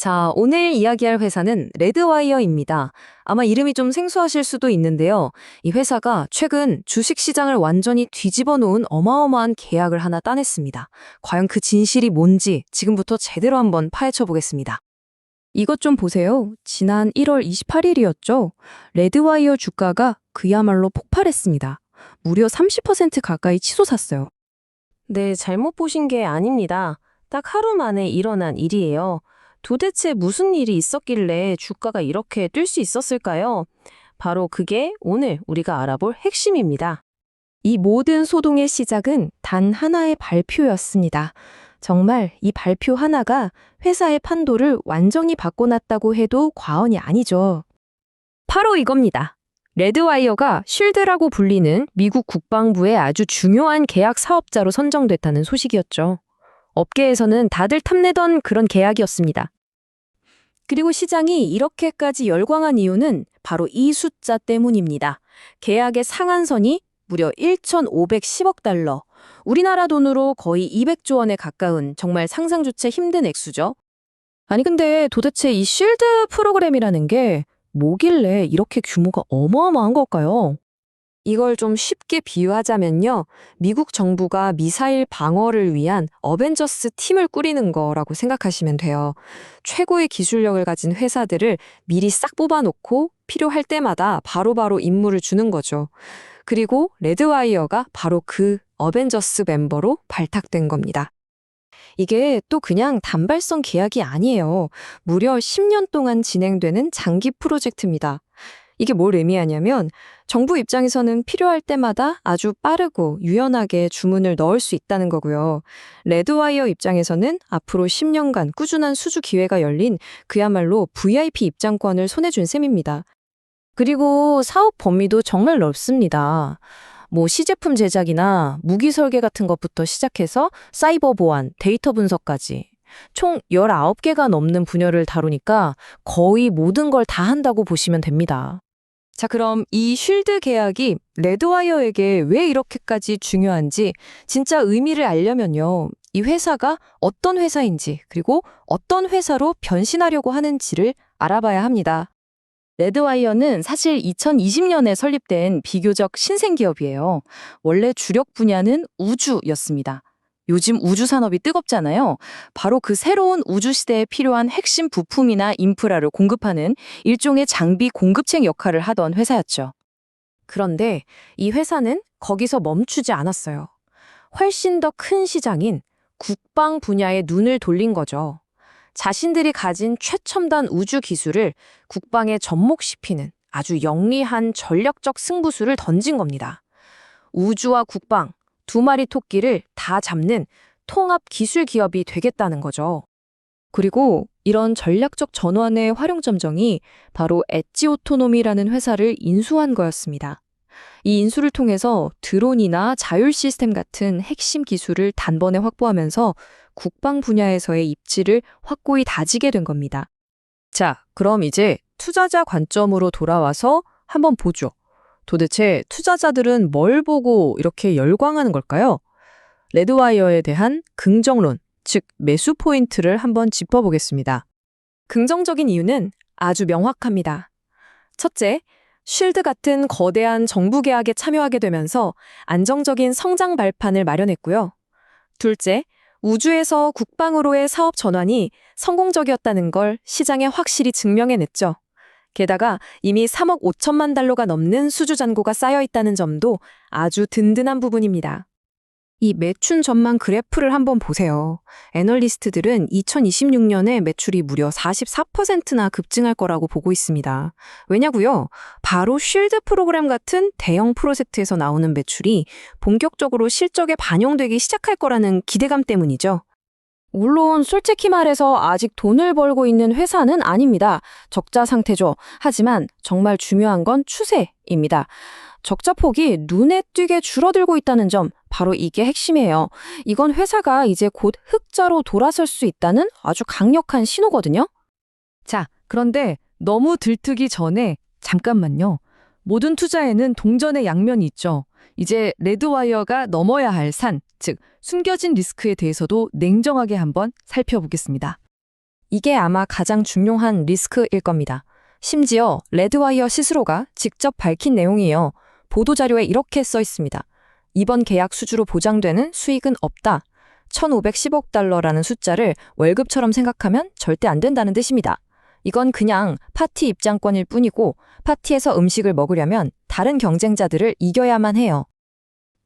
자, 오늘 이야기할 회사는 레드와이어입니다. 아마 이름이 좀 생소하실 수도 있는데요. 이 회사가 최근 주식시장을 완전히 뒤집어 놓은 어마어마한 계약을 하나 따냈습니다. 과연 그 진실이 뭔지 지금부터 제대로 한번 파헤쳐 보겠습니다. 이것 좀 보세요. 지난 1월 28일이었죠. 레드와이어 주가가 그야말로 폭발했습니다. 무려 30% 가까이 치솟았어요. 네, 잘못 보신 게 아닙니다. 딱 하루 만에 일어난 일이에요. 도대체 무슨 일이 있었길래 주가가 이렇게 뛸 수 있었을까요? 바로 그게 오늘 우리가 알아볼 핵심입니다. 이 모든 소동의 시작은 단 하나의 발표였습니다. 정말 이 발표 하나가 회사의 판도를 완전히 바꿔놨다고 해도 과언이 아니죠. 바로 이겁니다. 레드와이어가 쉴드라고 불리는 미국 국방부의 아주 중요한 계약 사업자로 선정됐다는 소식이었죠. 업계에서는 다들 탐내던 그런 계약이었습니다. 그리고 시장이 이렇게까지 열광한 이유는 바로 이 숫자 때문입니다. 계약의 상한선이 무려 1,510억 달러, 우리나라 돈으로 거의 200조 원에 가까운 정말 상상조차 힘든 액수죠. 아니 근데 도대체 이 쉴드 프로그램이라는 게 뭐길래 이렇게 규모가 어마어마한 걸까요? 이걸 좀 쉽게 비유하자면요. 미국 정부가 미사일 방어를 위한 어벤져스 팀을 꾸리는 거라고 생각하시면 돼요. 최고의 기술력을 가진 회사들을 미리 싹 뽑아놓고 필요할 때마다 바로바로 임무를 주는 거죠. 그리고 레드와이어가 바로 그 어벤져스 멤버로 발탁된 겁니다. 이게 또 그냥 단발성 계약이 아니에요. 무려 10년 동안 진행되는 장기 프로젝트입니다. 이게 뭘 의미하냐면 정부 입장에서는 필요할 때마다 아주 빠르고 유연하게 주문을 넣을 수 있다는 거고요. 레드와이어 입장에서는 앞으로 10년간 꾸준한 수주 기회가 열린 그야말로 VIP 입장권을 손에 준 셈입니다. 그리고 사업 범위도 정말 넓습니다. 시제품 제작이나 무기 설계 같은 것부터 시작해서 사이버 보안, 데이터 분석까지 총 19개가 넘는 분야를 다루니까 거의 모든 걸 다 한다고 보시면 됩니다. 자, 그럼 이 쉴드 계약이 레드와이어에게 왜 이렇게까지 중요한지 진짜 의미를 알려면요. 이 회사가 어떤 회사인지 그리고 어떤 회사로 변신하려고 하는지를 알아봐야 합니다. 레드와이어는 사실 2020년에 설립된 비교적 신생 기업이에요. 원래 주력 분야는 우주였습니다. 요즘 우주 산업이 뜨겁잖아요. 바로 그 새로운 우주 시대에 필요한 핵심 부품이나 인프라를 공급하는 일종의 장비 공급책 역할을 하던 회사였죠. 그런데 이 회사는 거기서 멈추지 않았어요. 훨씬 더 큰 시장인 국방 분야에 눈을 돌린 거죠. 자신들이 가진 최첨단 우주 기술을 국방에 접목시키는 아주 영리한 전략적 승부수를 던진 겁니다. 우주와 국방, 두 마리 토끼를 다 잡는 통합 기술 기업이 되겠다는 거죠. 그리고 이런 전략적 전환의 활용점정이 바로 엣지 오토노미라는 회사를 인수한 거였습니다. 이 인수를 통해서 드론이나 자율 시스템 같은 핵심 기술을 단번에 확보하면서 국방 분야에서의 입지를 확고히 다지게 된 겁니다. 자, 그럼 이제 투자자 관점으로 돌아와서 한번 보죠. 도대체 투자자들은 뭘 보고 이렇게 열광하는 걸까요? 레드와이어에 대한 긍정론, 즉 매수 포인트를 한번 짚어보겠습니다. 긍정적인 이유는 아주 명확합니다. 첫째, 쉴드 같은 거대한 정부 계약에 참여하게 되면서 안정적인 성장 발판을 마련했고요. 둘째, 우주에서 국방으로의 사업 전환이 성공적이었다는 걸 시장에 확실히 증명해냈죠. 게다가 이미 3억 5천만 달러가 넘는 수주 잔고가 쌓여 있다는 점도 아주 든든한 부분입니다. 이 매출 전망 그래프를 한번 보세요. 애널리스트들은 2026년에 매출이 무려 44%나 급증할 거라고 보고 있습니다. 왜냐고요? 바로 쉴드 프로그램 같은 대형 프로젝트에서 나오는 매출이 본격적으로 실적에 반영되기 시작할 거라는 기대감 때문이죠. 물론 솔직히 말해서 아직 돈을 벌고 있는 회사는 아닙니다. 적자 상태죠. 하지만 정말 중요한 건 추세입니다. 적자 폭이 눈에 띄게 줄어들고 있다는 점, 바로 이게 핵심이에요. 이건 회사가 이제 곧 흑자로 돌아설 수 있다는 아주 강력한 신호거든요. 자, 그런데 너무 들뜨기 전에 잠깐만요. 모든 투자에는 동전의 양면이 있죠. 이제 레드와이어가 넘어야 할 산, 즉 숨겨진 리스크에 대해서도 냉정하게 한번 살펴보겠습니다. 이게 아마 가장 중요한 리스크일 겁니다. 심지어 레드와이어 스스로가 직접 밝힌 내용이에요. 보도자료에 이렇게 써 있습니다. 이번 계약 수주로 보장되는 수익은 없다. 1,510억 달러라는 숫자를 월급처럼 생각하면 절대 안 된다는 뜻입니다. 이건 그냥 파티 입장권일 뿐이고 파티에서 음식을 먹으려면 다른 경쟁자들을 이겨야만 해요.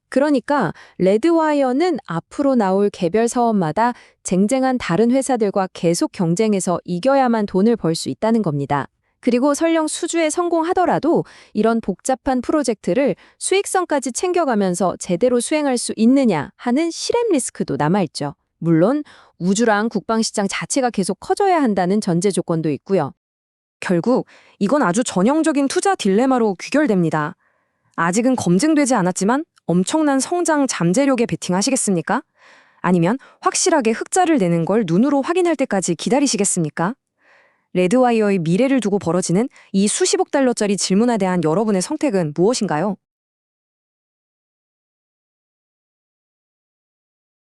그러니까 레드와이어는 앞으로 나올 개별 사업마다 쟁쟁한 다른 회사들과 계속 경쟁해서 이겨야만 돈을 벌 수 있다는 겁니다. 그리고 설령 수주에 성공하더라도 이런 복잡한 프로젝트를 수익성까지 챙겨가면서 제대로 수행할 수 있느냐 하는 실행 리스크도 남아있죠. 물론 우주랑 국방시장 자체가 계속 커져야 한다는 전제 조건도 있고요. 결국 이건 아주 전형적인 투자 딜레마로 귀결됩니다. 아직은 검증되지 않았지만 엄청난 성장 잠재력에 베팅하시겠습니까? 아니면 확실하게 흑자를 내는 걸 눈으로 확인할 때까지 기다리시겠습니까? 레드와이어의 미래를 두고 벌어지는 이 수십억 달러짜리 질문에 대한 여러분의 선택은 무엇인가요?